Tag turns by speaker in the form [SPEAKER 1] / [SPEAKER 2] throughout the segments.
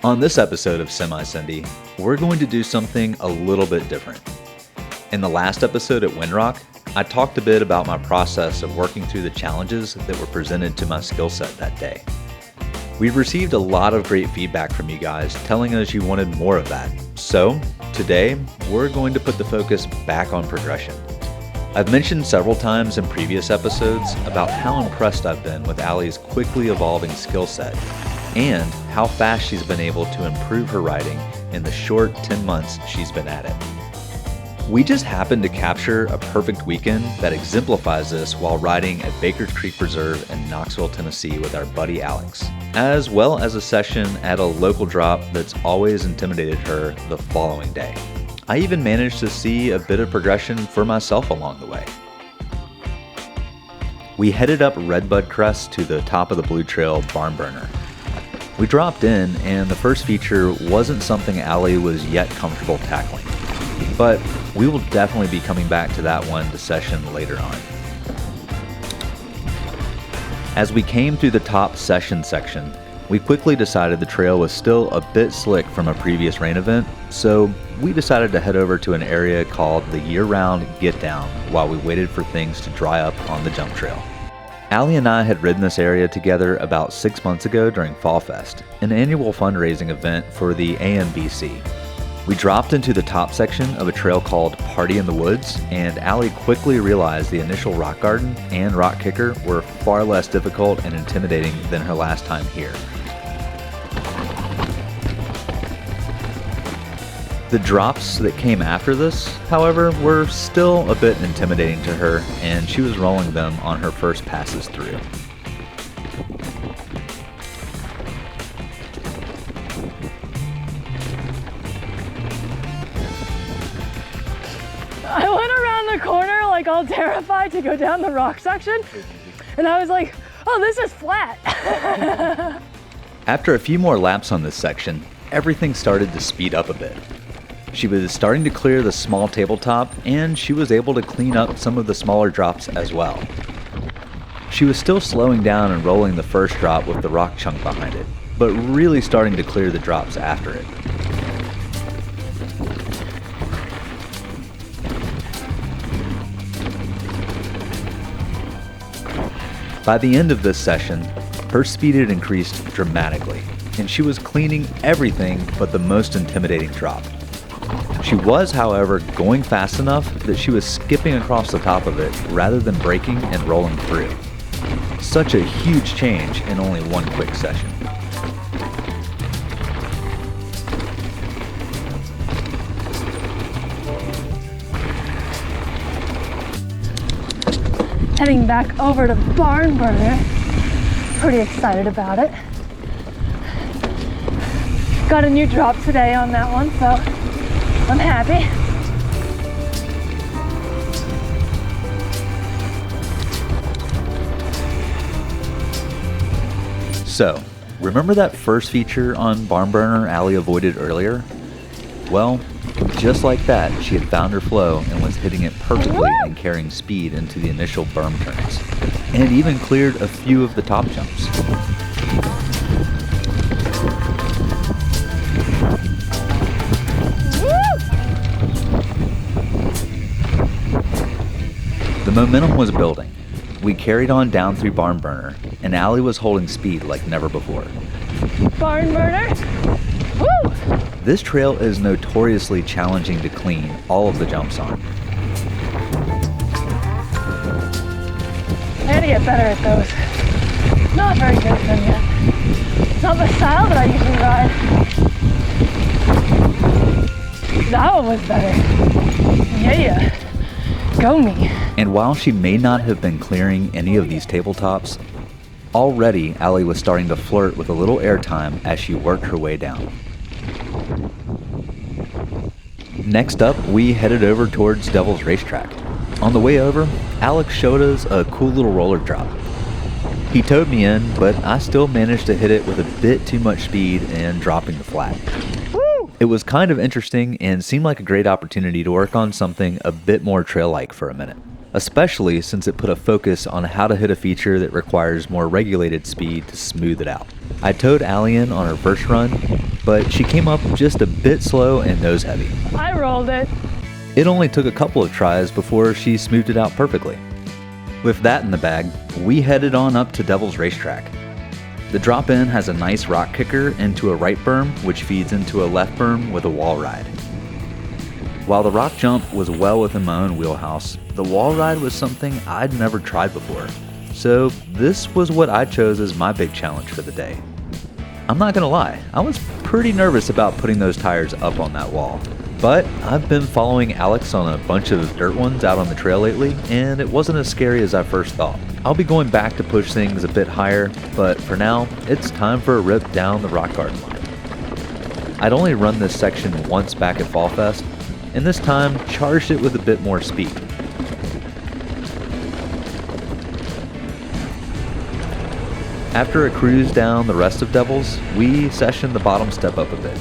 [SPEAKER 1] On this episode of Semi-Sendy, we're going to do something a little bit different. In the last episode at Windrock, I talked a bit about my process of working through the challenges that were presented to my skill set that day. We've received a lot of great feedback from you guys telling us you wanted more of that. So, today, we're going to put the focus back on progression. I've mentioned several times in previous episodes about how impressed I've been with Allie's quickly evolving skill set and how fast she's been able to improve her riding in the short 10 months she's been at it. We just happened to capture a perfect weekend that exemplifies this while riding at Baker's Creek Preserve in Knoxville, Tennessee with our buddy Alex, as well as a session at a local drop that's always intimidated her the following day. I even managed to see a bit of progression for myself along the way. We headed up Redbud Crest to the top of the Blue Trail Barn Burner. We dropped in, and the first feature wasn't something Allie was yet comfortable tackling, but we will definitely be coming back to that one to session later on. As we came through the top session section, we quickly decided the trail was still a bit slick from a previous rain event, so we decided to head over to an area called the year-round Get Down while we waited for things to dry up on the jump trail. Allie and I had ridden this area together about 6 months ago during FallFest, an annual fundraising event for the AMBC. We dropped into the top section of a trail called Party in the Woods, and Allie quickly realized the initial rock garden and rock kicker were far less difficult and intimidating than her last time here. The drops that came after this, however, were still a bit intimidating to her, and she was rolling them on her first passes through.
[SPEAKER 2] I went around the corner like all terrified to go down the rock section, and I was like, oh, this is flat.
[SPEAKER 1] After a few more laps on this section, everything started to speed up a bit. She was starting to clear the small tabletop, and she was able to clean up some of the smaller drops as well. She was still slowing down and rolling the first drop with the rock chunk behind it, but really starting to clear the drops after it. By the end of this session, her speed had increased dramatically, and she was cleaning everything but the most intimidating drop. She was, however, going fast enough that she was skipping across the top of it rather than braking and rolling through. Such a huge change in only one quick session.
[SPEAKER 2] Heading back over to Barn Burner. Pretty excited about it. Got a new drop today on that one, so I'm happy.
[SPEAKER 1] So, remember that first feature on Barn Burner Allie avoided earlier? Well, just like that, she had found her flow and was hitting it perfectly and carrying speed into the initial berm turns, and even cleared a few of the top jumps. The momentum was building. We carried on down through Barn Burner, and Allie was holding speed like never before.
[SPEAKER 2] Barn Burner. Woo!
[SPEAKER 1] This trail is notoriously challenging to clean all of the jumps on.
[SPEAKER 2] I gotta get better at those. Not very good at them yet. It's not the style that I usually ride. That one was better. Yeah. Go me.
[SPEAKER 1] And while she may not have been clearing any of these tabletops, already Allie was starting to flirt with a little airtime as she worked her way down. Next up, we headed over towards Devil's Racetrack. On the way over, Alex showed us a cool little roller drop. He towed me in, but I still managed to hit it with a bit too much speed and dropping the flat. It was kind of interesting and seemed like a great opportunity to work on something a bit more trail-like for a minute. especially since it put a focus on how to hit a feature that requires more regulated speed to smooth it out. I towed Allie in on her first run, but she came up just a bit slow and nose heavy.
[SPEAKER 2] I rolled it.
[SPEAKER 1] It only took a couple of tries before she smoothed it out perfectly. With that in the bag, we headed on up to Devil's Racetrack. The drop-in has a nice rock kicker into a right berm, which feeds into a left berm with a wall ride. While the rock jump was well within my own wheelhouse, the wall ride was something I'd never tried before. So this was what I chose as my big challenge for the day. I'm not gonna lie, I was pretty nervous about putting those tires up on that wall. But I've been following Alex on a bunch of dirt ones out on the trail lately, and it wasn't as scary as I first thought. I'll be going back to push things a bit higher, but for now, it's time for a rip down the rock garden line. I'd only run this section once back at FallFest, and this time charged it with a bit more speed. After a cruise down the rest of Devil's, we sessioned the bottom step up a bit.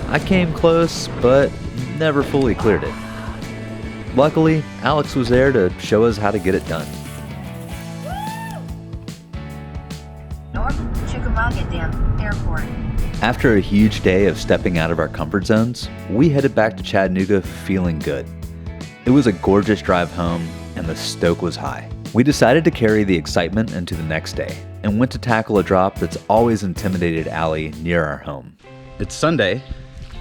[SPEAKER 1] I came close, but never fully cleared it. Luckily, Alex was there to show us how to get it done.
[SPEAKER 3] North Chickamauga Dam Airport.
[SPEAKER 1] After a huge day of stepping out of our comfort zones, we headed back to Chattanooga feeling good. It was a gorgeous drive home, and the stoke was high. We decided to carry the excitement into the next day, and went to tackle a drop that's always intimidated Allie near our home.
[SPEAKER 4] It's Sunday.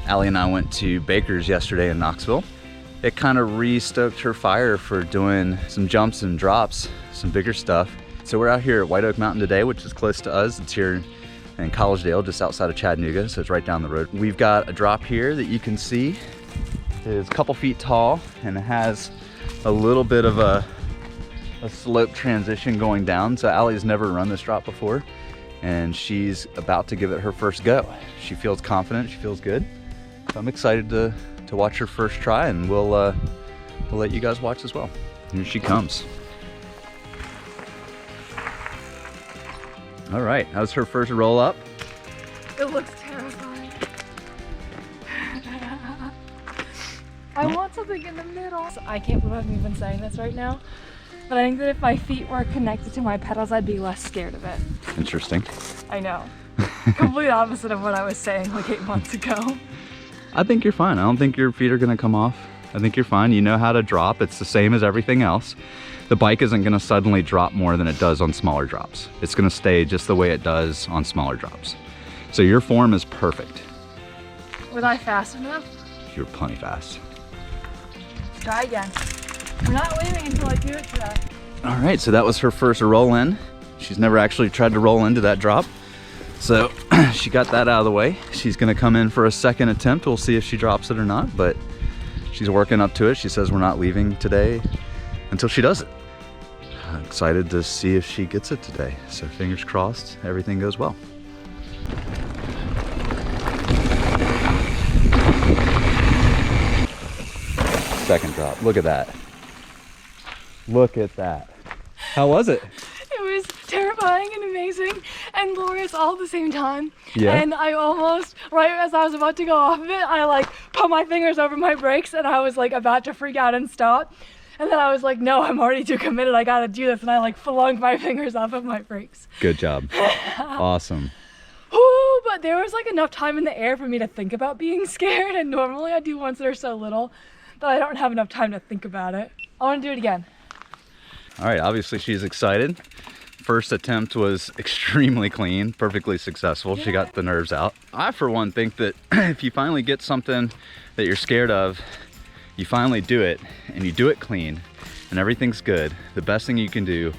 [SPEAKER 4] Allie and I went to Baker's yesterday in Knoxville. It kind of re-stoked her fire for doing some jumps and drops, some bigger stuff. So we're out here at White Oak Mountain today, which is close to us. It's here in Collegedale, just outside of Chattanooga, so it's right down the road. We've got a drop here that you can see. It's a couple feet tall, and it has a little bit of a slope transition going down. So Allie's never run this drop before, and she's about to give it her first go. She feels confident, she feels good. So I'm excited to watch her first try, and we'll let you guys watch as well. Here she comes. All right, that was her first roll up.
[SPEAKER 2] It looks terrifying. I want something in the middle. I can't believe I'm even saying this right now, but I think that if my feet were connected to my pedals, I'd be less scared of it.
[SPEAKER 4] Interesting.
[SPEAKER 2] I know. Complete opposite of what I was saying like 8 months ago.
[SPEAKER 4] I think you're fine. I don't think your feet are gonna come off. I think you're fine. You know how to drop. It's the same as everything else. The bike isn't gonna suddenly drop more than it does on smaller drops. It's gonna stay just the way it does on smaller drops. So your form is perfect.
[SPEAKER 2] Was I fast enough?
[SPEAKER 4] You're plenty fast.
[SPEAKER 2] Let's try again. We're not leaving until I do it today.
[SPEAKER 4] All right, so that was her first roll in. She's never actually tried to roll into that drop. So she got that out of the way. She's gonna come in for a second attempt. We'll see if she drops it or not, but she's working up to it. She says we're not leaving today until she does it. I'm excited to see if she gets it today. So fingers crossed, everything goes well. Second drop, look at that. Look at that. How was it?
[SPEAKER 2] It was terrifying and amazing and glorious all at the same time.
[SPEAKER 4] Yeah.
[SPEAKER 2] And I almost, right as I was about to go off of it, I like put my fingers over my brakes and I was like about to freak out and stop. And then I was like, no, I'm already too committed. I gotta do this. And I like flung my fingers off of my brakes.
[SPEAKER 4] Good job. Awesome.
[SPEAKER 2] Ooh, but there was like enough time in the air for me to think about being scared. And normally I do ones that are so little that I don't have enough time to think about it. I wanna do it again.
[SPEAKER 4] All right, obviously she's excited. First attempt was extremely clean, perfectly successful. She got the nerves out. I, for one, think that if you finally get something that you're scared of, you finally do it, and you do it clean, and everything's good, the best thing you can do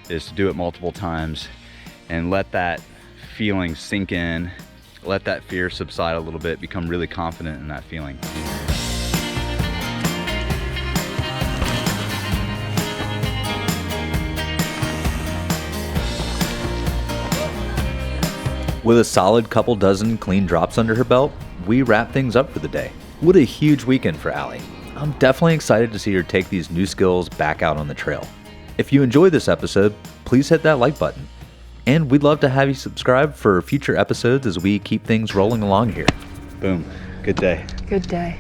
[SPEAKER 4] is to do it multiple times and let that feeling sink in, let that fear subside a little bit, become really confident in that feeling.
[SPEAKER 1] With a solid couple dozen clean drops under her belt, we wrap things up for the day. What a huge weekend for Allie. I'm definitely excited to see her take these new skills back out on the trail. If you enjoyed this episode, please hit that like button. And we'd love to have you subscribe for future episodes as we keep things rolling along here.
[SPEAKER 4] Boom. Good day.
[SPEAKER 2] Good day.